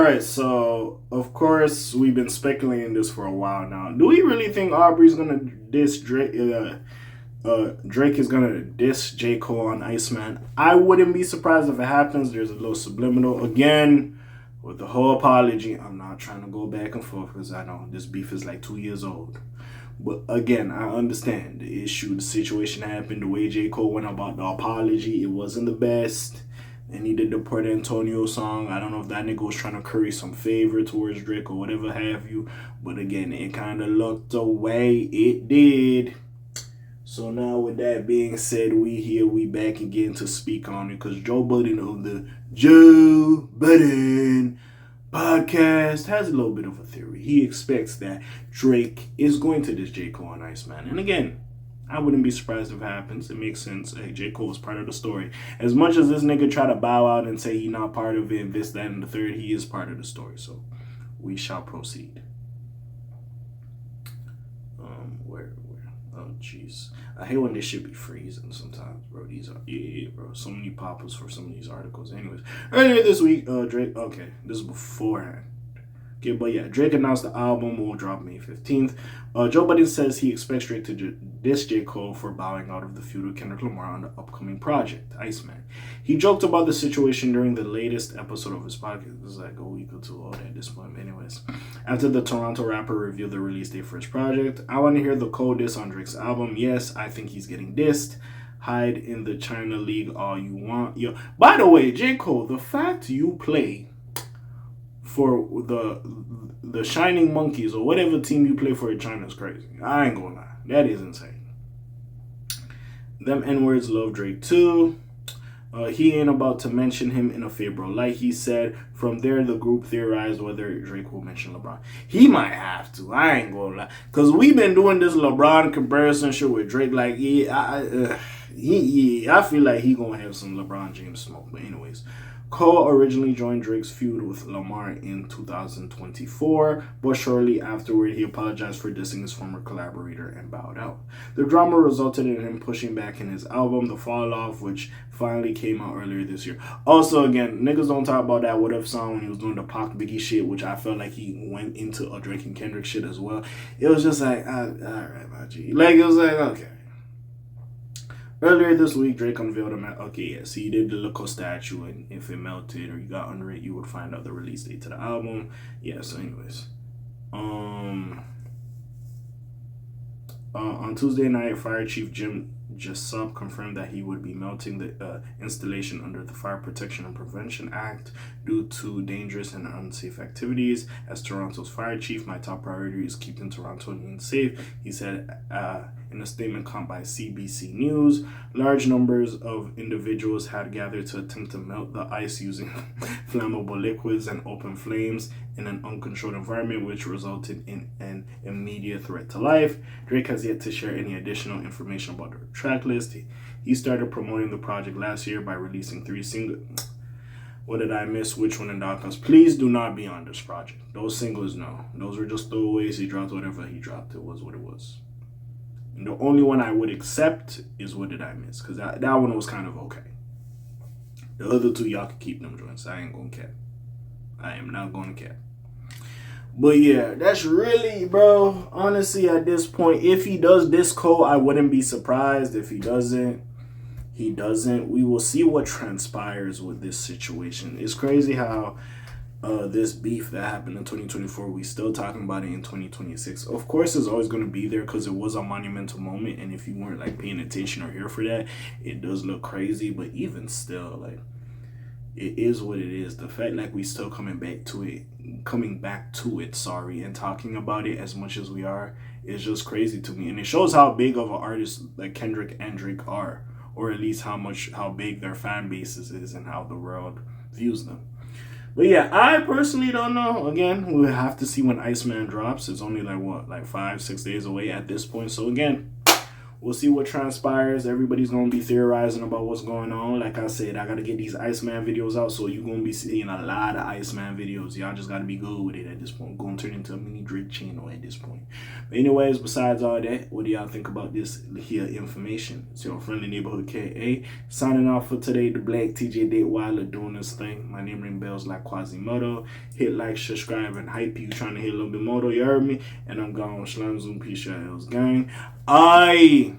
right, so of course we've been speculating this for a while now. Do we really think Aubrey's gonna diss Drake? Drake is gonna diss J. Cole on Iceman. I wouldn't be surprised if it happens. There's a little subliminal again with the whole apology. I'm not trying to go back and forth because I know this beef is like 2 years old. But again, I understand the issue, the situation happened, the way J. Cole went about the apology. It wasn't the best. And he did the Puerto Antonio song. I don't know if that nigga was trying to curry some favor towards Drake or whatever have you. But again, it kind of looked the way it did. So now with that being said, we back again to speak on it because Joe Budden of the Joe Budden podcast has a little bit of a theory. He expects that Drake is going to diss J. Cole on Iceman. And again, I wouldn't be surprised if it happens. It makes sense. Hey, J. Cole is part of the story. As much as this nigga try to bow out and say he's not part of it, this, that, and the third, he is part of the story. So we shall proceed. Where? Oh, jeez. I hate when this shit be freezing sometimes, bro. These are, bro. So many pop-ups for some of these articles. Anyways, earlier this week, Drake, okay, this is beforehand. Okay, but yeah, Drake announced the album will drop May 15th. Joe Budden says he expects Drake to diss J. Cole for bowing out of the feud with Kendrick Lamar on the upcoming project, Iceman. He joked about the situation during the latest episode of his podcast. This is like a week or two old at this point. But anyways, after the Toronto rapper revealed the release date for his project, I want to hear the Cole diss on Drake's album. Yes, I think he's getting dissed. Hide in the China League all you want. Yo, by the way, J. Cole, the fact you play for the Shining Monkeys or whatever team you play for in China is crazy. I ain't gonna lie. That is insane. Them N-words love Drake too. He ain't about to mention him in a favorable light, he said. From there, the group theorized whether Drake will mention LeBron. He might have to. I ain't gonna lie. Because we've been doing this LeBron comparison shit with Drake. Like, I feel like he gonna have some LeBron James smoke. But anyways, Cole originally joined Drake's feud with Lamar in 2024, but shortly afterward, he apologized for dissing his former collaborator and bowed out. The drama resulted in him pushing back in his album, The Fall Off, which finally came out earlier this year. Also, again, niggas don't talk about that What If song when he was doing the Pac Biggie shit, which I felt like he went into a Drake and Kendrick shit as well. It was just like, all right, my G. Like, it was like, okay. Earlier this week, Drake unveiled he did the Loco statue, and if it melted or you got under it, you would find out the release date to the album. Yeah, so anyways. On Tuesday night, Fire Chief Jim Jessup confirmed that he would be melting the installation under the Fire Protection and Prevention Act due to dangerous and unsafe activities. As Toronto's fire chief, my top priority is keeping Torontonians safe, he said in a statement caught by CBC News. Large numbers of individuals had gathered to attempt to melt the ice using flammable liquids and open flames in an uncontrolled environment, which resulted in an immediate threat to life. Drake has yet to share any additional information about the track list. He started promoting the project last year by releasing 3 singles. What did I miss? Which one in Dawkins? Please do not be on this project. Those singles, no. Those were just throwaways. He dropped whatever he dropped. It was what it was. And the only one I would accept is What Did I Miss? Because that one was kind of okay. The other two, y'all can keep them joints. I ain't gonna cap. I am not gonna cap. But yeah, that's really, bro, honestly, at this point, if he does this Cole, I wouldn't be surprised. If he doesn't, he doesn't. We will see what transpires with this situation. It's crazy how this beef that happened in 2024, we still talking about it in 2026. Of course, it's always going to be there because it was a monumental moment. And if you weren't like paying attention or here for that, it does look crazy. But even still, like, it is what it is. The fact like we still coming back to it, and talking about it as much as we are is just crazy to me. And it shows how big of an artist like Kendrick and Drake are, or at least how big their fan bases is and how the world views them. But yeah, I personally don't know. Again, we'll have to see when Iceman drops. It's only like 5-6 days away at this point. So again, We'll see what transpires. Everybody's gonna be theorizing about what's going on. Like I said, I gotta get these Iceman videos out, so you're gonna be seeing a lot of Iceman videos. Y'all just gotta be good with it at this point. Gonna turn into a mini Drake channel at this point. But anyways, besides all that, what do y'all think about this here information? It's your friendly neighborhood K.A. signing off for today. The Black TJ Date Wilder doing this thing. My name ring bells like Quasimodo. Hit like, subscribe, and hype you trying to hit a little bit more. You heard me? And I'm gone. Shalom, Zoom, peace, y'all, gang. Aye.